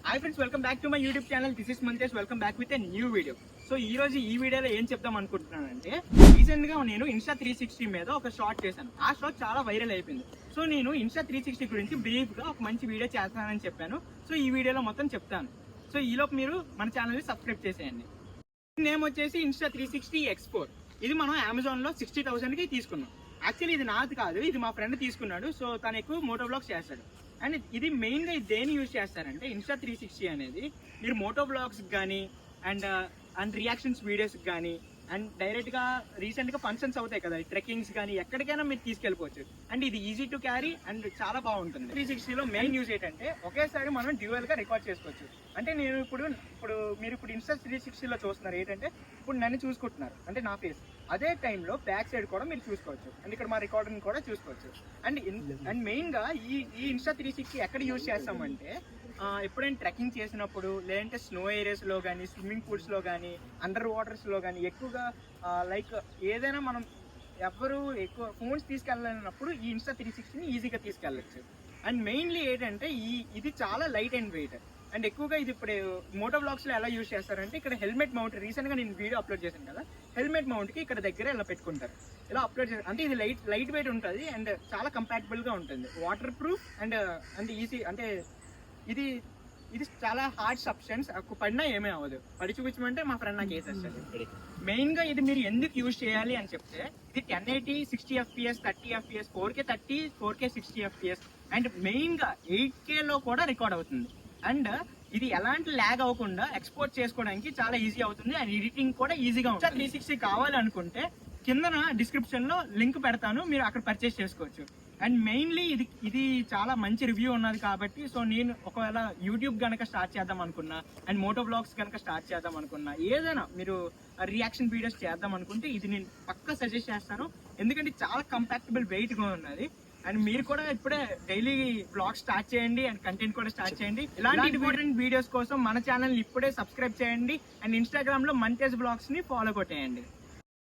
Hi friends, welcome back to my YouTube channel. This is Mantesh. Welcome back with a new video. So ఈ రోజు ఈ వీడియోలో ఏం చెప్దాం అనుకుంటున్నానంటే, రీసెంట్ గా నేను ఇన్స్టా 360 మీద ఒక షార్ట్ చేశాను. ఆ షార్ట్ చాలా వైరల్ అయిపోయింది. సో నేను ఇన్స్టా 360 గురించి బ్రీఫ్ గా ఒక మంచి వీడియో చేస్తానని చెప్పాను. సో ఈ వీడియోలో మొత్తం చెప్తాను. సో ఈలోపు మీరు మన ఛానల్ ని సబ్స్క్రైబ్ చేసేయండి. నేమ్ వచ్చేసి ఇన్స్టా 360 X4. ఇది మనం అమెజాన్ లో 60,000 కి తీసుకున్నాం. యాక్చువల్లీ ఇది నాది కాదు, ఇది మా ఫ్రెండ్ తీసుకున్నాడు. సో తను ఎక్కువ మోటో బ్లాగ్స్ చేస్తాడు. అండ్ ఇది మెయిన్గా దేని యూజ్ చేస్తారంటే, ఇన్స్టా 360 అనేది మీరు మోటో బ్లాగ్స్ కానీ అండ్ రియాక్షన్స్ వీడియోస్కి కానీ అండ్ డైరెక్ట్గా రీసెంట్గా ఫంక్షన్స్ అవుతాయి కదా, ట్రెక్కింగ్స్ కానీ ఎక్కడికైనా మీరు తీసుకెళ్ళిపోవచ్చు. అండ్ ఇది ఈజీ టు క్యారీ అండ్ చాలా బాగుంటుంది. 360లో మెయిన్ యూజ్ ఏంటంటే, ఒకేసారి మనం డ్యూయల్గా రికార్డ్ చేసుకోవచ్చు. అంటే నేను ఇప్పుడు మీరు ఇన్స్టా 360లో చూస్తున్నారు ఏంటంటే, ఇప్పుడు నన్ను చూసుకుంటున్నారు అంటే నా ఫేస్. అదే టైంలో బ్యాక్ సైడ్ కూడా మీరు చూసుకోవచ్చు. అండ్ ఇక్కడ మా రికార్డింగ్ కూడా చూసుకోవచ్చు. అండ్ మెయిన్గా ఈ ఇన్స్టా 360 ఎక్కడ యూజ్ చేస్తామంటే, ఎప్పుడైనా ట్రెక్కింగ్ చేసినప్పుడు, లేదంటే స్నో ఏరియాస్లో కానీ, స్విమ్మింగ్ పూల్స్లో కానీ, అండర్ వాటర్స్లో కానీ ఎక్కువగా లైక్ ఏదైనా మనం ఎవరు ఎక్కువ ఫోన్స్ తీసుకెళ్ళినప్పుడు ఈ ఇన్స్టా 360ని ఈజీగా తీసుకెళ్ళచ్చు. అండ్ మెయిన్లీ ఏంటంటే ఇది చాలా లైట్ అండ్ వెయిట్. అండ్ ఎక్కువగా ఇది ఇప్పుడు మోటో బ్లాగ్స్లో ఎలా యూజ్ చేస్తారంటే, ఇక్కడ హెల్మెట్ మౌంట్, రీసెంట్గా నేను వీడియో అప్లోడ్ చేశాను కదా, హెల్మెట్ మౌంట్కి ఇక్కడ దగ్గర ఇలా పెట్టుకుంటారు. ఇలా అప్లోడ్ చేస్తారు అంటే ఇది లైట్ వెయిట్ ఉంటుంది అండ్ చాలా కంపాటబుల్గా ఉంటుంది, వాటర్ ప్రూఫ్ అండ్ ఈజీ. అంటే ఇది చాలా హార్డ్ సబ్స్టెన్స్, పడినా ఏమీ అవ్వదు. పడి చూపించమంటే మా ఫ్రెండ్ నాకు వేసేస్తాడు. మెయిన్గా ఇది మీరు ఎందుకు యూజ్ చేయాలి అని చెప్తే, ఇది 1080 60 FPS 30 FPS 4K 30 4K 60 FPS and మెయిన్గా 8Kలో కూడా రికార్డ్ అవుతుంది. అండ్ ఇది ఎలాంటి ల్యాగ్ అవ్వకుండా ఎక్స్పోర్ట్ చేసుకోవడానికి చాలా ఈజీ అవుతుంది. అండ్ ఎడిటింగ్ కూడా ఈజీగా ఉంటుంది. 360 కావాలనుకుంటే కిందన డిస్క్రిప్షన్ లో లింక్ పెడతాను, మీరు అక్కడ పర్చేస్ చేసుకోవచ్చు. అండ్ మెయిన్లీ ఇది చాలా మంచి రివ్యూ ఉన్నది కాబట్టి, సో నేను ఒకవేళ యూట్యూబ్ కనుక స్టార్ట్ చేద్దాం అనుకున్నా అండ్ మోటో బ్లాగ్స్ కనుక స్టార్ట్ చేద్దాం అనుకున్నా, ఏదైనా మీరు రియాక్షన్ వీడియోస్ చేద్దాం అనుకుంటే ఇది నేను పక్కా సజెస్ట్ చేస్తాను. ఎందుకంటే చాలా కంపాక్టబుల్ వెయిట్ గా ఉన్నది. అండ్ మీరు కూడా ఇప్పుడే డైలీ బ్లాగ్ స్టార్ట్ చేయండి అండ్ కంటెంట్ కూడా స్టార్ట్ చేయండి. ఇలాంటి ఇంపార్టెంట్ వీడియోస్ కోసం మన ఛానల్ ఇప్పుడే సబ్స్క్రైబ్ చేయండి అండ్ ఇన్స్టాగ్రామ్ లో మంతేజ్ బ్లాగ్స్ ని ఫాలో కొట్టేయండి.